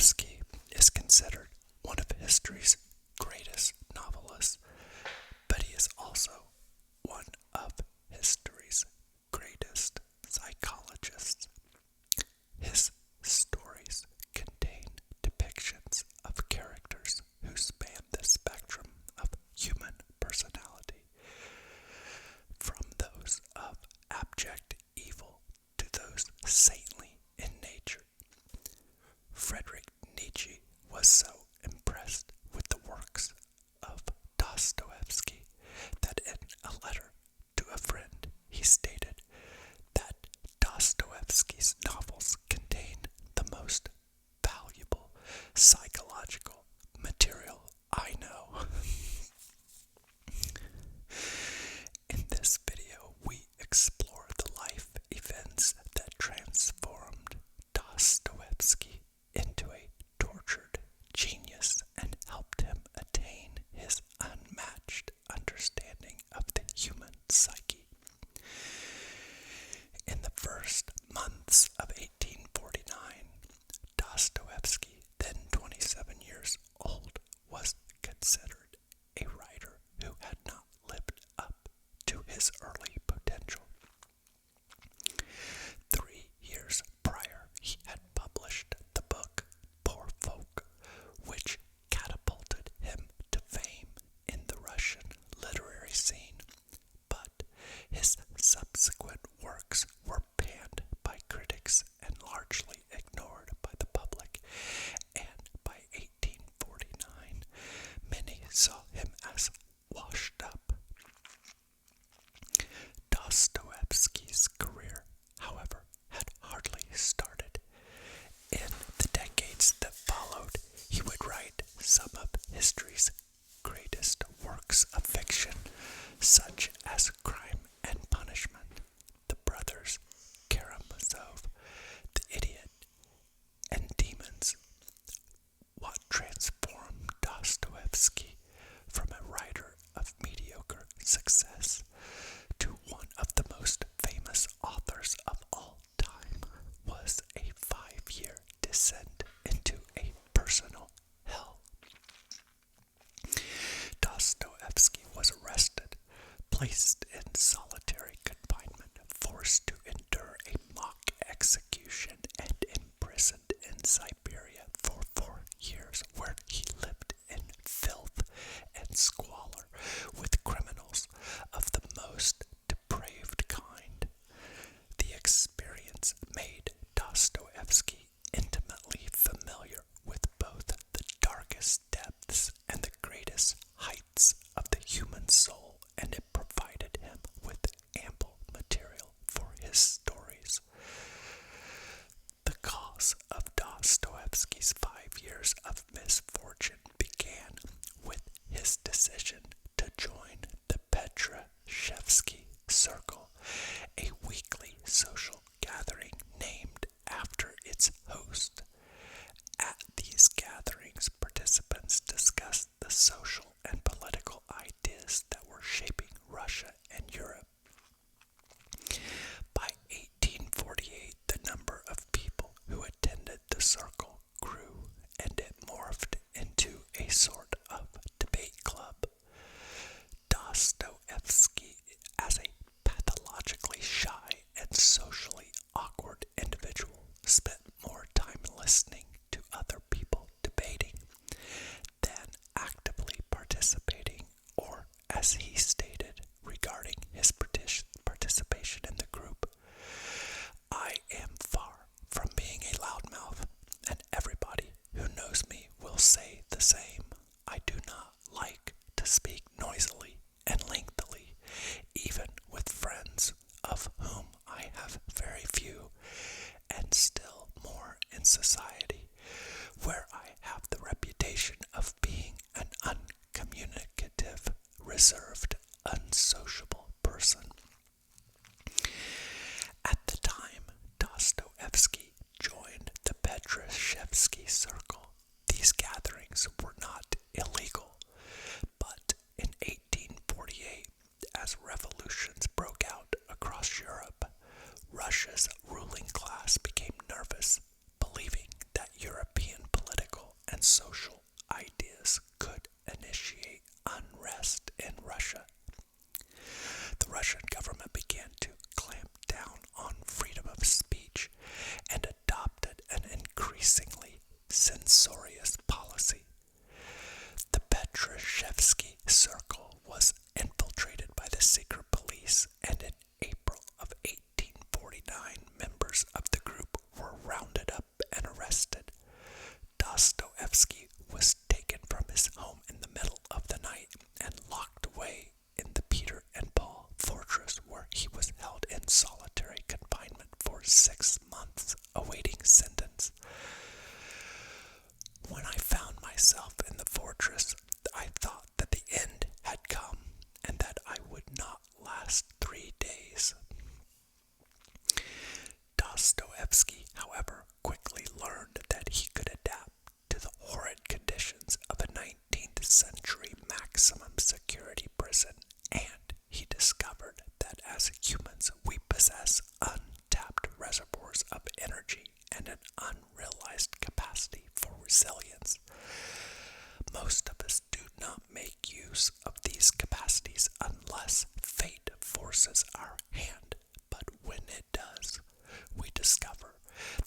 Dostoevsky is considered one of history's greatest novelists, but he is also one of history's greatest psychologists. His stories contain depictions of characters who span the spectrum of human personality, from those of abject evil to those saintly in nature. Friedrich Nietzsche was so impressed with the works of Dostoevsky that in a letter to a friend he stated that Dostoevsky's novels contain the most valuable psychological material I know. In this video, we explore the life events that transformed Dostoevsky into a tortured genius and helped him attain his unmatched understanding of the human psyche. In the first months of 1849, Dostoevsky, then 27 years old, was considered a writer who had not lived up to his early potential. 3 years prior, he had published the book Poor Folk, which catapulted him to fame in the Russian literary scene, but his subsequent works were panned by critics and largely ignored by the public, and by 1849, many saw him as washed up. Dostoevsky's career, however, had hardly started. In the decades that followed, he would write some of history's greatest works of fiction, such as Crime and Punishment, The Brothers Karamazov, The Idiot, and Demons. What transformed Dostoevsky from a writer of mediocre success to one of the most famous authors of all time was a 5-year descent into a personal hell. Dostoevsky was arrested, placed in solitary confinement, forced to endure a mock execution, and imprisoned in Siberia for 4 years, where he lived in filth and squalor with criminals of the most depraved kind. The experience made Dostoevsky intimately familiar with both the darkest depths and the greatest heights of the human soul, and it provided him with ample material for his stories. The cause of Dostoevsky's 5 years of misfortune began with his decision to join the Petrashevsky Circle, a weekly social gathering named after its host. At these gatherings, participants discussed the social and political ideas that were shaping Russia and Europe. By 1848, the number of people who attended the circle grew, and it morphed into a sort of debate club. Dostoevsky, as a pathologically shy and socially awkward individual, spent more time listening to other people debating than actively participating, or, as he stated regarding his participation in the group, "I am far from being a loudmouth, and everybody who knows me will say the same. I do not like to speak noisily and lengthily, Russian government began to clamp down on freedom of speech and adopted an increasingly censorious policy. The Petrashevsky Circle was infiltrated by the secret police, and in April of 1849, members of the group were rounded up and arrested. Dostoevsky was taken from his home in the middle of the night and locked away in the Peter and Paul fortress, where he was held in solitary confinement for 6 months, awaiting sentence. When I found myself in the fortress, I thought that the end had come and that I would not last 3 days. Dostoevsky, however, quickly learned that he could adapt to the horrid conditions of a 19th century maximum security prison, and he discovered that as humans we possess untapped reservoirs of energy and an unrealized capacity for resilience. Most of us do not make use of these capacities unless fate forces our hand, but when it does, we discover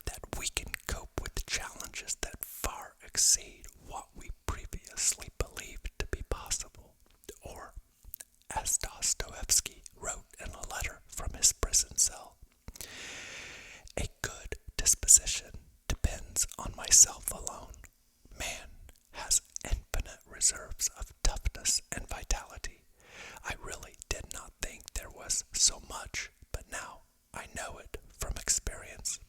that we can cope with challenges that far exceed what we previously believed to be possible. Or, as Dostoevsky wrote in a letter from his prison cell, "A good disposition depends on myself alone. Man has infinite reserves of toughness and vitality. I really did not think there was so much, but now I know it from experience."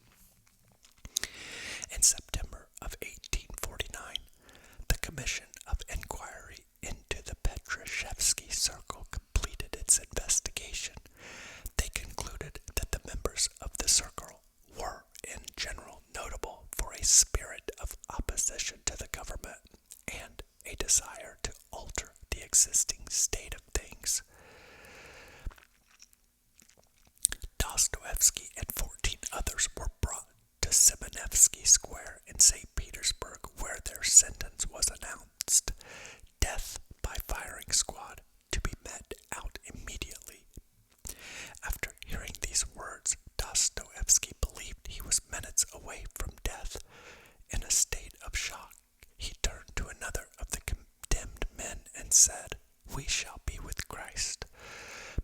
In September of 1849, the Commission of Inquiry into the Petrashevsky Circle completed its investigation. They concluded that the members of the circle were, in general, notable for a spirit of opposition to the government and a desire to alter the existing state of things. Dostoevsky and 14 others were brought to Siberian Square in St. Petersburg, where their sentence was announced: death by firing squad, to be met out immediately. After hearing these words, Dostoevsky believed he was minutes away from death. In a state of shock, he turned to another of the condemned men and said, "We shall be with Christ."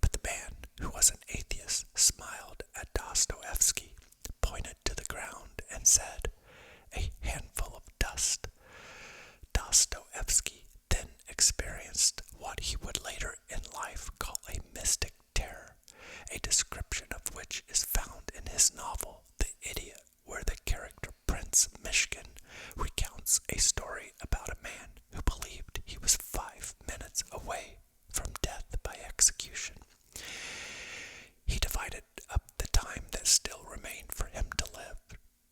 But the man, who was an atheist, smiled at Dostoevsky, pointed to the ground, and said, "A handful of dust." Dostoevsky then experienced what he would later in life call a mystic terror, a description of which is found in his novel The Idiot, where the character Prince Mishkin recounts a story about a man who believed he was 5 minutes away from death by execution. He divided up the time that still remained for him to live: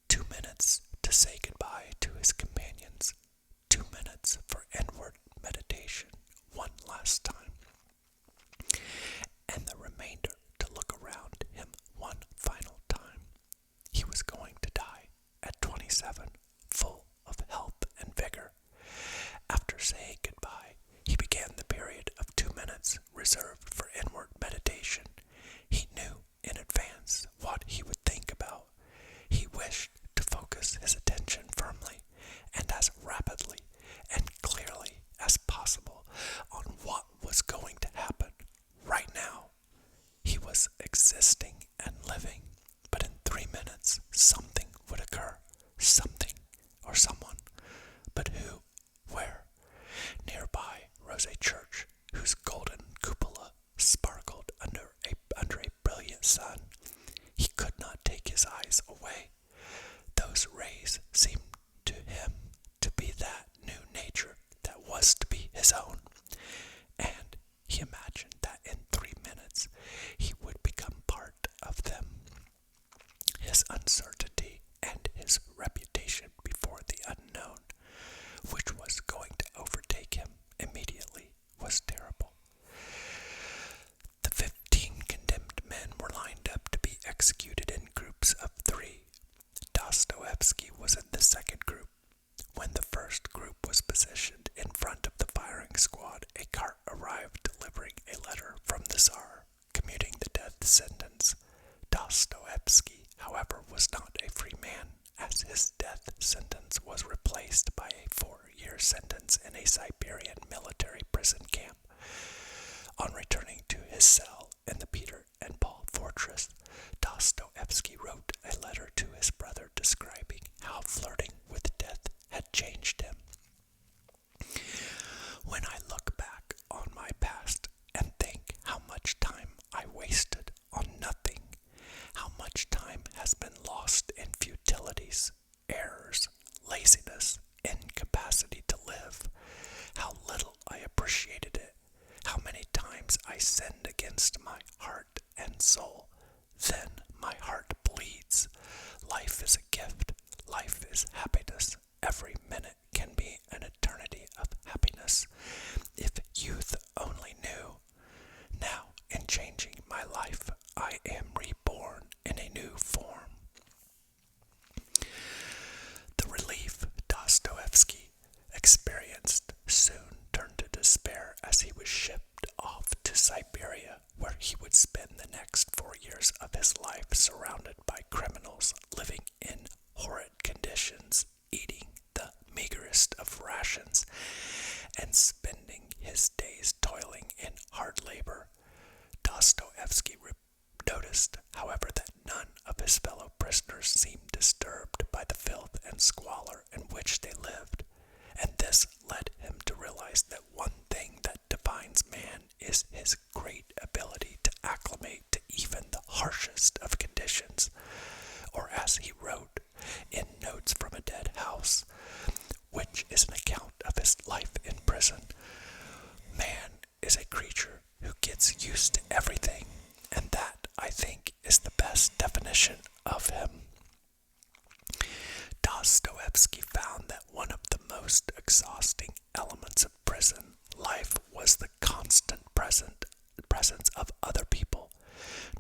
2 minutes to say goodbye to his companions, 2 minutes for inward meditation one last time, and the remainder to look around him one final time. He was going to die at 27, full of health and vigor. After saying goodbye, he began the period of 2 minutes reserved for inward meditation. He knew in advance what he would think about. He wished to focus his attention firmly and as rapidly and clearly as possible on what was going to happen right now. He was existing and living, but in 3 minutes something would occur. Something or someone. But who? Where? Nearby rose a church whose golden cupola sparkled under a brilliant sun. He could not take his eyes away. Those rays seemed to him to be that new nature that was to be his own, and he imagined that in 3 minutes he would become part of them. His uncertainty and his reputation before the unknown, which was going to overtake him immediately, was terrible. The 15 condemned men were lined up to be executed in groups of 3. Dostoevsky was in the second group. When the first group was positioned in front of the firing squad, a cart arrived delivering a letter from the Tsar, communicating sentence. Dostoevsky, however, was not a free man, as his death sentence was replaced by a 4-year sentence in a Siberian military prison camp. On returning to his cell in the Peter and Paul fortress, Dostoevsky wrote a letter to his brother describing how flirting with death had changed him. When I look back on my past and think how much time I wasted on nothing, how much time has been lost in futilities, errors, laziness, incapacity to live, how little I appreciated it, how many times I sinned against my heart and soul, then my heart bleeds. Life is a gift. Life is happiness. Every minute can be an eternity of happiness. If youth only knew. Now, in changing my life, I am reborn in a new form. The relief Dostoevsky experienced soon turned to despair as he was shipped off to Siberia, where he would spend the next 4 years of his life surrounded by criminals, living in horrid conditions, eating the meagerest of rations, and spending his days toiling in hard labor. Dostoevsky noticed, however, that none of his fellow prisoners seemed disturbed by the filth and squalor in which they lived, and this led him to realize that one thing that defines man is his great ability to acclimate to even the harshest of conditions, or as he wrote in Notes from a Dead House, which is an account of his life in prison, man is a creature who gets used to everything, and that, I think, is the best definition of him. Dostoevsky found that one of the most exhausting elements of prison life was the constant presence of other people.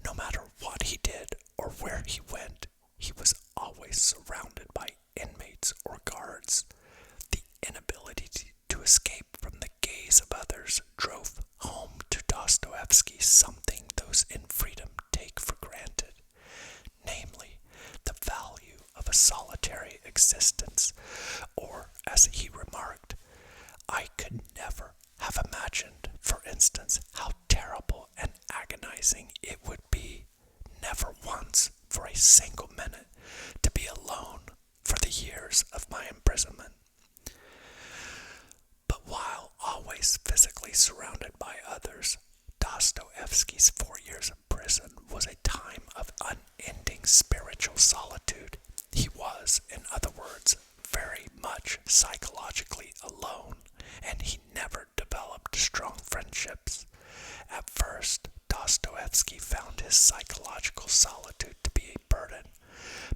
No matter what he did or where he went, he was always surrounded by inmates or guards. The inability to escape from the gaze of others drove home to Dostoevsky something those in freedom take for granted, namely the value of a solitary existence, or, as he remarked, I could never have imagined, for instance, how terrible and agonizing it would be, never once for a single minute, to be alone for the years of my imprisonment. But while always physically surrounded by others, Dostoevsky's 4 years of prison was a time of unending spiritual solitude. He was, in other words, very much psychologically alone, and he never developed strong friendships. At first, Dostoevsky found his psychological solitude to be a burden,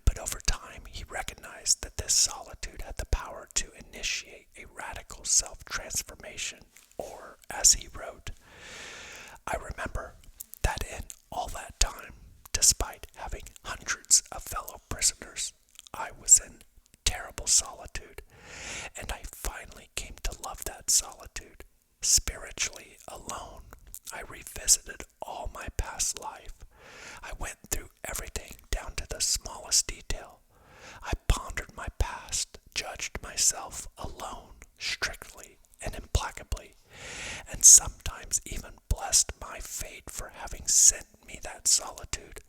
but over time he recognized that this solitude had the power to initiate a radical self-transformation, or, as he wrote, I remember that in all that time, despite having hundreds of fellow prisoners, I was in terrible solitude, and I finally came to love that solitude. Spiritually alone, I revisited all my past life. I went through everything down to the smallest detail. I pondered my past, judged myself alone, strictly and implacably, and sometimes even blessed my fate for having sent me that solitude,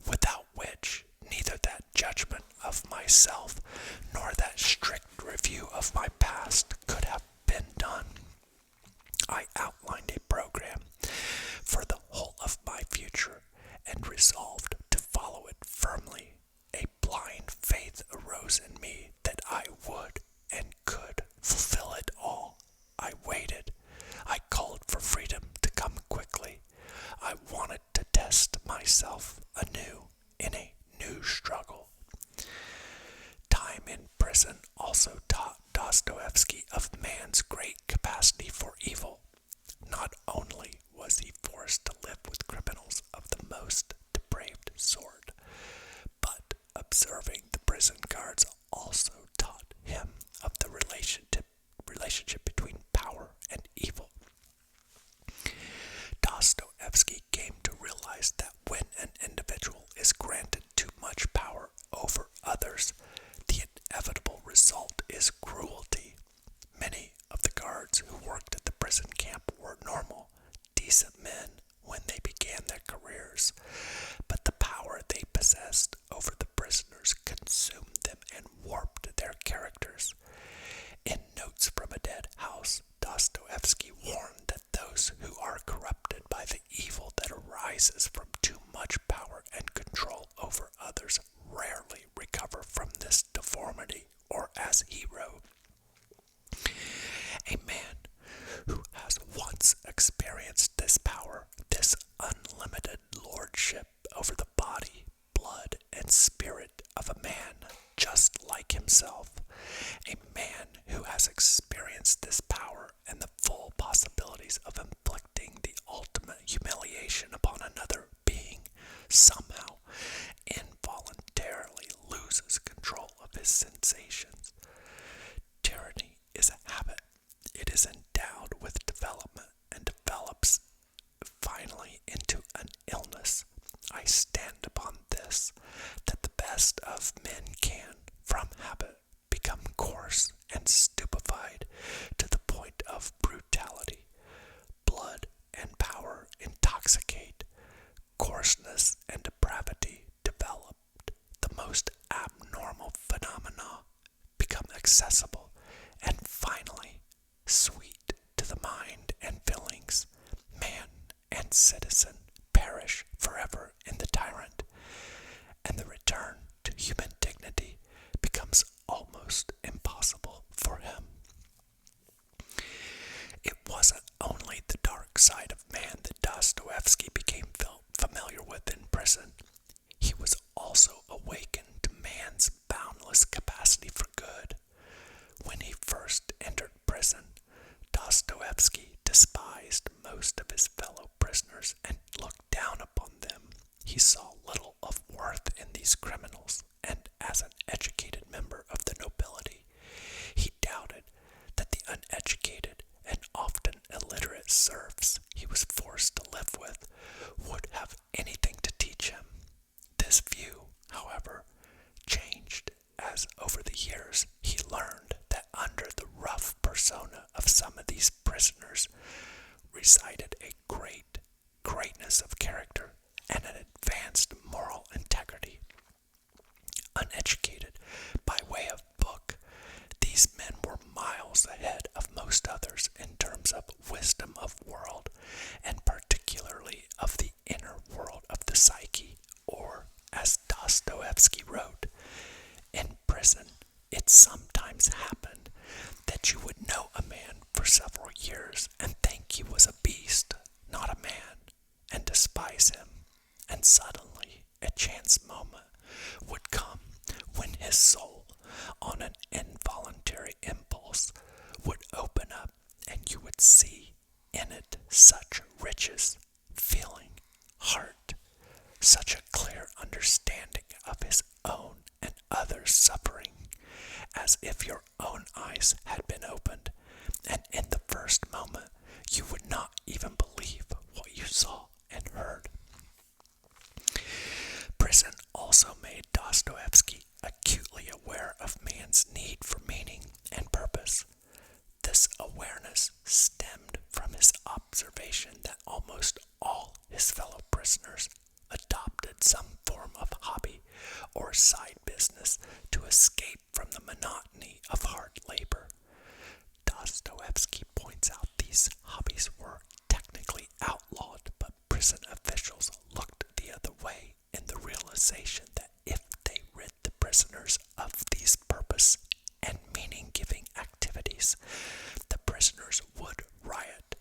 without which neither that judgment of myself nor that strict review of my past could have been done. I outlined a program for the whole of my future and resolved to follow it firmly. A blind faith arose in me that I would and could fulfill it all. I waited. I called for freedom to come quickly. I wanted to test myself anew in a new struggle. Time in prison also taught Dostoevsky of man's great capacity for evil. Not only was he forced to live with criminals of the most depraved sort, but observing the prison guards also taught him of the relationship between power and evil. Dostoevsky came to realize that when possessed over the prisoners consumed them and warped their characters. In Notes from a Dead House, Dostoevsky warned that those who are corrupted by the evil that arises from too much power and control over others rarely recover from this deformity, or as he wrote, a man who has once experienced this power, this unlimited lordship over the body, blood, and spirit of a man just like himself, a man who has experienced this power and the full possibilities of inflicting the ultimate humiliation upon another being, somehow involuntarily loses control of his sensations. Tyranny is a habit. It is endowed with development and develops finally into an illness. I stand upon this, that the best of men can, from habit, become coarse and stupefied to the point of brutality. Blood and power intoxicate. Coarseness and depravity develop. The most abnormal phenomena become accessible and finally sweet to the mind and feelings. Man and citizen perish forever in the tyrant, and the return to human dignity becomes almost impossible for him. It wasn't only the dark side of man that Dostoevsky became familiar with in prison. He was also awakened to man's boundless capacity for good. When he first entered prison, Dostoevsky despised most of his fellow prisoners and looked down upon them. He saw little of worth in these criminals, and as an educated member of the nobility, he doubted that the uneducated and often illiterate serfs he was forced to live with would have anything to teach him. This view, however, changed as over the years he learned that under the rough persona of some of these prisoners resided a greatness of character and an advanced moral integrity. Uneducated by way of book, these men were miles ahead of most others in terms of wisdom of world, and particularly of the inner world of the psyche, or, as Dostoevsky wrote, in prison it sometimes happened that you would know a man for several years and think he was a beast, not a man, and despise him, and suddenly a chance moment would come when his soul, on an involuntary impulse, would open up and you would see in it such riches, feeling, heart, such a clear understanding of his own and others' suffering, as if your own eyes had been opened, and in the first moment you would not even believe what you saw and heard. Prison also made Dostoevsky acutely aware of man's need for meaning and purpose. This awareness stemmed from his observation that almost all his fellow prisoners adopted some form of hobby or side business to escape from the monotony of hard labor. Dostoevsky points out these hobbies were technically outlawed, but prison officials looked the other way in the realization that if they rid the prisoners of these purpose and meaning-giving activities, the prisoners would riot.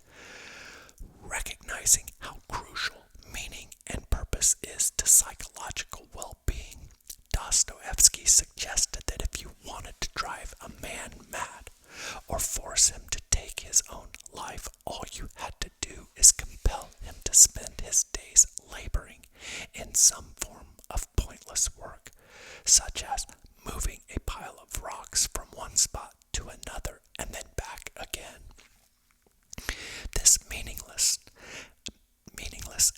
Recognizing how crucial meaning and purpose is to psychological well-being, Dostoevsky suggested that if you wanted to drive a man mad or force him to take his own life, all you had to do is compel him to spend his days laboring in some form of pointless work, such as moving a pile of rocks from one spot to another and then back again. This meaningless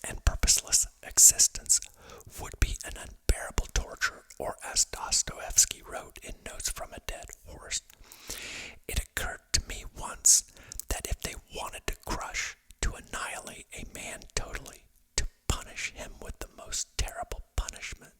and purposeless existence would be an unbearable torture, or as Dostoevsky wrote in Notes from a Dead Horse, it occurred to me once that if they wanted to crush, to annihilate a man totally, to punish him with the most terrible punishment,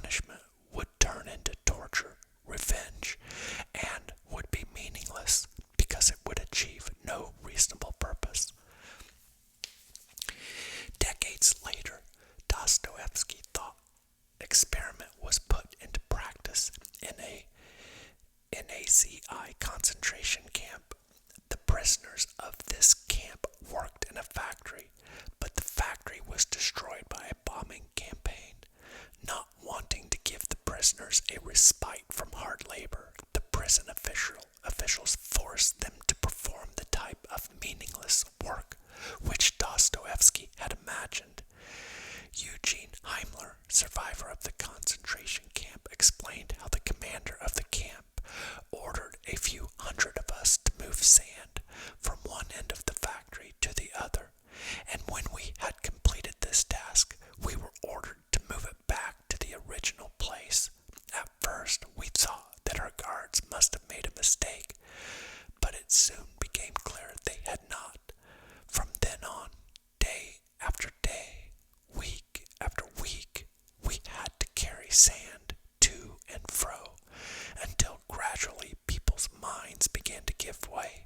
punishment would turn into torture, revenge, and would be meaningless because it would achieve no reasonable purpose. Decades later, Dostoevsky thought experiment was put into practice in a Nazi concentration camp. The prisoners of this camp worked in a factory, but the factory was destroyed by a bombing campaign. Not wanting to give the prisoners a respite from hard labor, the prison officials forced them to perform the type of meaningless work which Dostoevsky had imagined. Eugene Heimler, survivor of the concentration camp, explained how the commander of the camp ordered a few hundred of us to move sand from one end of the factory to the other, and when we had completed this task, we were ordered to move it back to the original place. At first, we thought that our guards must have made a mistake, but it soon became clear they had not. From then on, day after day, week after week, we had to carry sand to and fro, until gradually people's minds began to give way.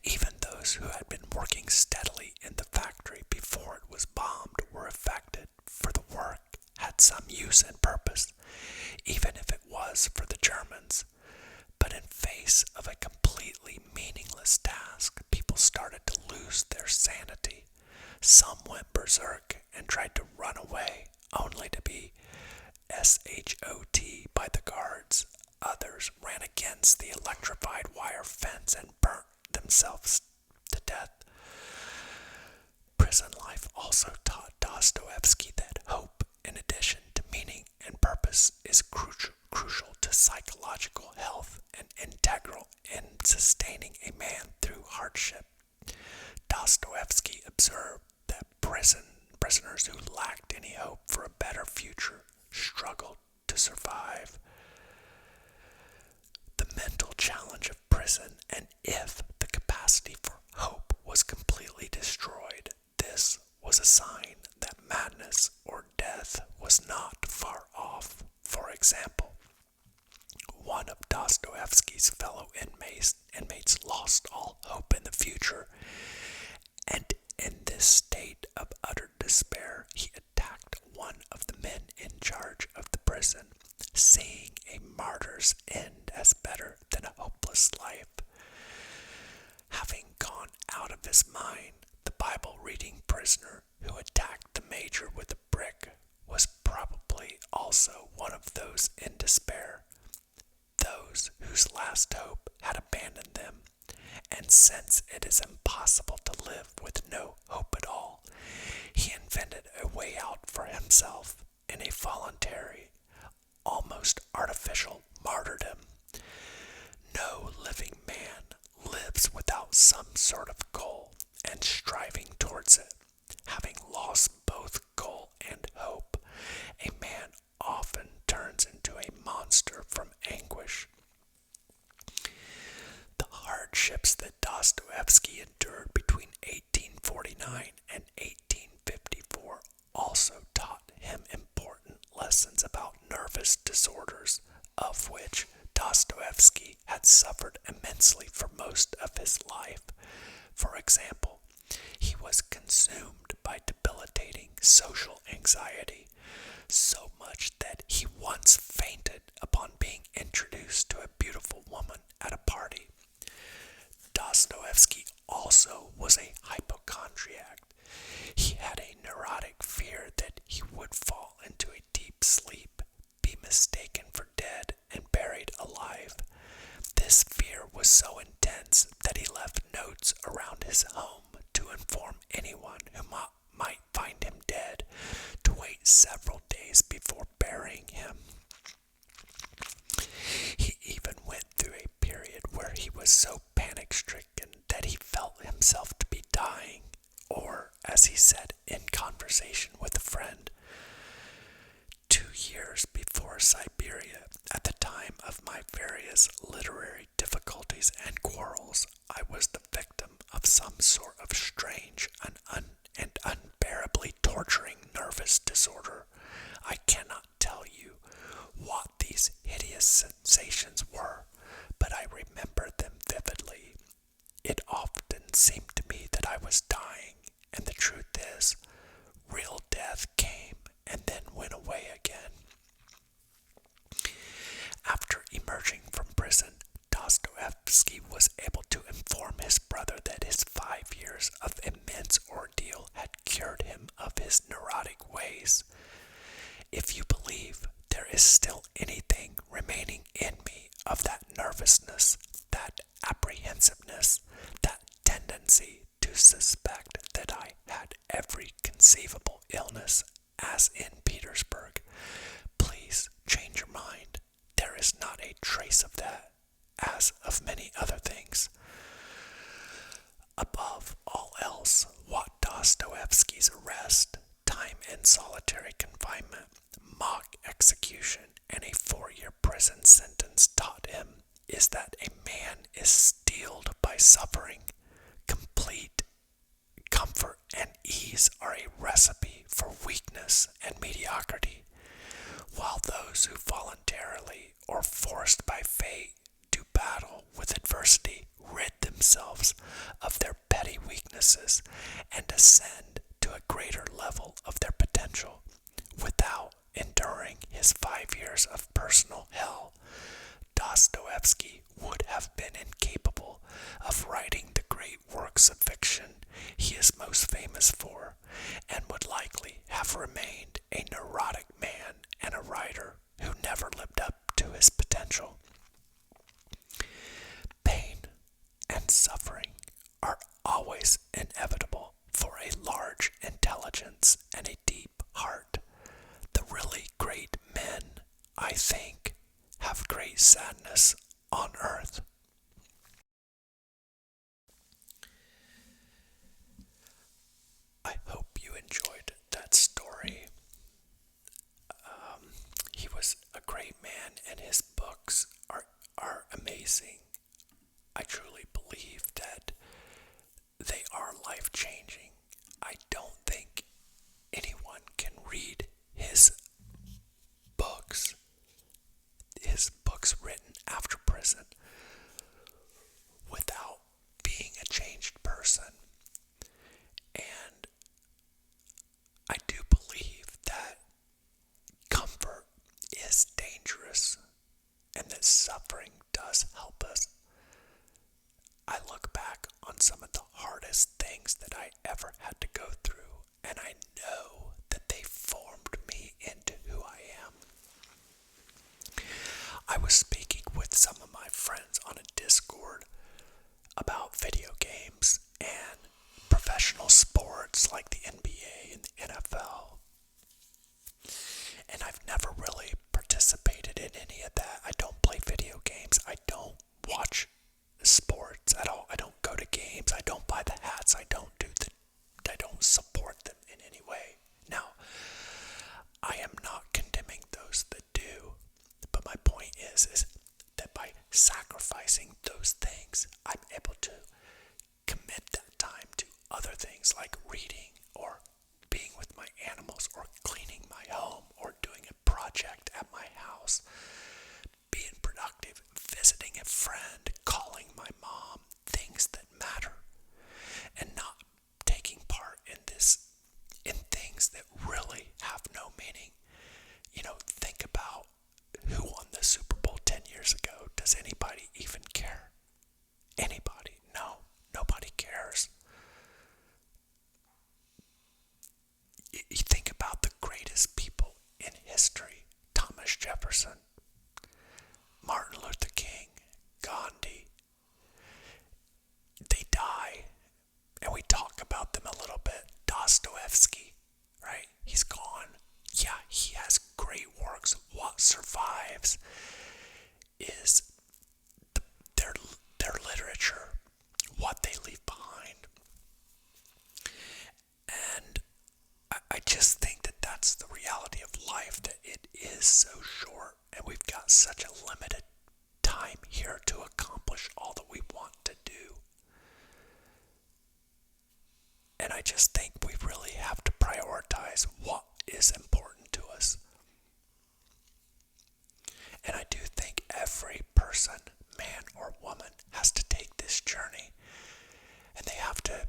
Even those who had been working steadily in the factory before it was bombed were affected, for the work had some use and purpose, even if it was for the Germans. But in face of a completely meaningless task, people started to lose their sanity. Some went berserk and tried to run away, only to be shot by the guards. Others ran against the electrified wire fence and burnt themselves to death. Prison life also taught Dostoevsky that hope, in addition to meaning and purpose, is crucial to psychological health and integral in sustaining a man through hardship. Dostoevsky observed that prisoners who lacked any hope for a better future struggled to survive. The mental challenge of prison, and if the capacity for hope was completely destroyed, this was a sign that madness or death was not far off. For example, one of Dostoevsky's fellow inmates lost all hope in the future, and in this state of utter despair, he attacked one of the men in charge of the prison, seeing a martyr's end as better than a hopeless life. Having gone out of his mind, the Bible-reading prisoner who attacked the major with a brick was probably also one of those in despair, those whose last hope had abandoned them. And since it is impossible to live with no hope at all, he invented a way out for himself in a voluntary, almost artificial martyrdom. No living man lives without some sort of goal and striving towards it. Having lost both goal and hope, a man often turns into a monster from anguish. The hardships that Dostoevsky endured between 1849 and 1854 also taught him important lessons about nervous disorders, of which Dostoevsky had suffered immensely for most of his life. For example, he was consumed by debilitating social anxiety, so much that he once fainted upon being introduced to a beautiful woman at a party. Dostoevsky also was a hypochondriac. He had a neurotic fear that he would fall into a deep sleep, be mistaken for dead, and buried alive. This fear was so intense that he left notes around his home to inform anyone who might find him dead to wait several days before burying him. He even went through a period where he was so panic-stricken that he felt himself to be dying, or, as he said in conversation with a friend, 2 years before Siberia, at the time of my various literary difficulties and quarrels, I was the victim of some sort of strange and unbearably torturing nervous disorder. I cannot his sensations were, but I remember them vividly. It often seemed to me that I was dying, and the truth is, real death came and then went away again. After emerging from prison, Dostoevsky was able to inform his brother that his 5 years of immense ordeal had cured him of his neurotic ways. If you believe there is still anything remaining in me of that nervousness, that apprehensiveness, that tendency to suspect that I had every conceivable illness, as in Petersburg, please change your mind. There is not a trace of that, as of many other things. Above all else, what Dostoevsky's arrest, time in solitary confinement, mock execution, and a 4-year prison sentence taught him is that a man is steeled by suffering. Complete comfort and ease are a recipe for weakness and mediocrity, while those who voluntarily or forced by fate do battle with adversity rid themselves of their petty weaknesses and ascend to a greater level of their potential without enduring his 5 years of personal hell. Dostoevsky would have been incapable of writing the great works of fiction he is most famous for, and would likely have remained a neurotic man and a writer who never lived up to his potential. Pain and suffering are always inevitable for a large intelligence and a deep heart. The really great men, I think, have great sadness on earth. I hope you enjoyed that story. He was a great man, and his books are amazing. I truly believe that they are life-changing. I don't think anyone can read his books written after prison, without being a changed person. And I do believe that comfort is dangerous and that suffering does help us. I look back on some of the hardest things that I ever had to go through, and I know that they formed me into who I am. I was speaking with some of my friends on a Discord about video games and professional sports like the NBA and the NFL. And I've never really participated in any of that. I don't play video games. I don't watch sports at all. I don't go to games. I don't buy the hats. I don't support them in any way. Now, I am not condemning those that do, but my point is that by sacrificing those things, I'm able to commit that time to other things like reading or being with my animals or cleaning my home or doing a project at my house, being productive, visiting a friend, calling my mom, things that matter, and not taking part in things that really have no meaning. Think about who won the Super Bowl 10 years ago. Does anybody even care? Anybody? No, nobody cares. You think about the greatest people in history: Thomas Jefferson, Martin Luther King, Gandhi. They die, and we talk about them a little bit. Dostoevsky, right? He's gone. Yeah, he has great works. What survives is their literature, what they leave behind. And I just think that that's the reality of life, that it is so short, and we've got such a limited time here to accomplish all that we want to do. And I just think we really have to prioritize what is important to us. And I do think person, man or woman, has to take this journey, and they have to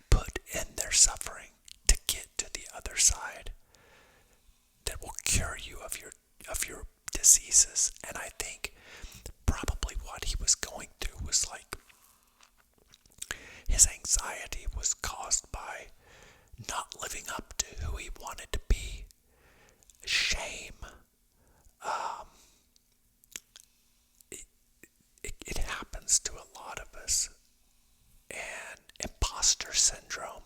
put in their suffering to get to the other side that will cure you of your diseases. And I think probably what he was going through was like his anxiety was caused by not living up to who he wanted to be. Shame. It happens to a lot of us. And imposter syndrome.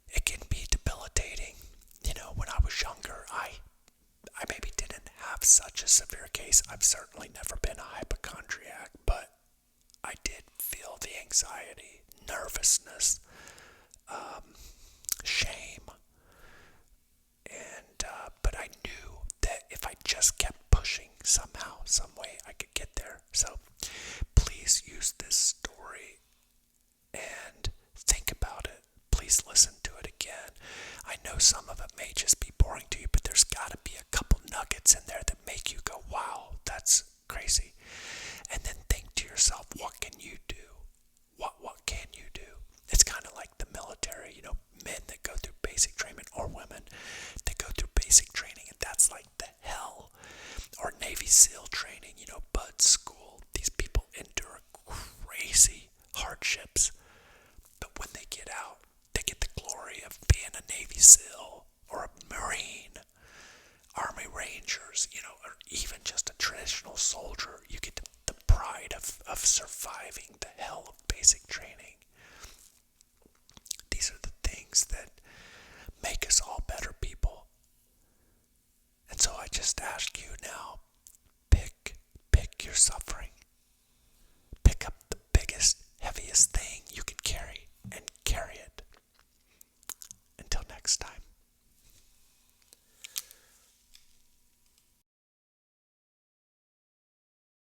It can be debilitating. When I was younger, I maybe didn't have such a severe case. I've certainly never been a hypochondriac, but I did feel the anxiety, nervousness, shame, and but I knew that if I just kept pushing somehow, some way, I could get there. So please use this story and think about it. Please listen to it again. I know some of it may just be boring to you, but there's got to be a couple nuggets in there that make you go, wow, that's crazy. And then think to yourself, what can you do? What can you do? It's kind of like the military, men that go through basic training or women that go through basic training, and that's like the hell. Or Navy SEAL training, Bud School. These people endure crazy hardships, but when they get out, they get the glory of being a Navy SEAL or a Marine, Army Rangers, or even just a traditional soldier. You get the pride of surviving the hell of basic training. These are the things that make us all better people. And so I just ask you now, pick your suffering. Pick up the biggest, heaviest thing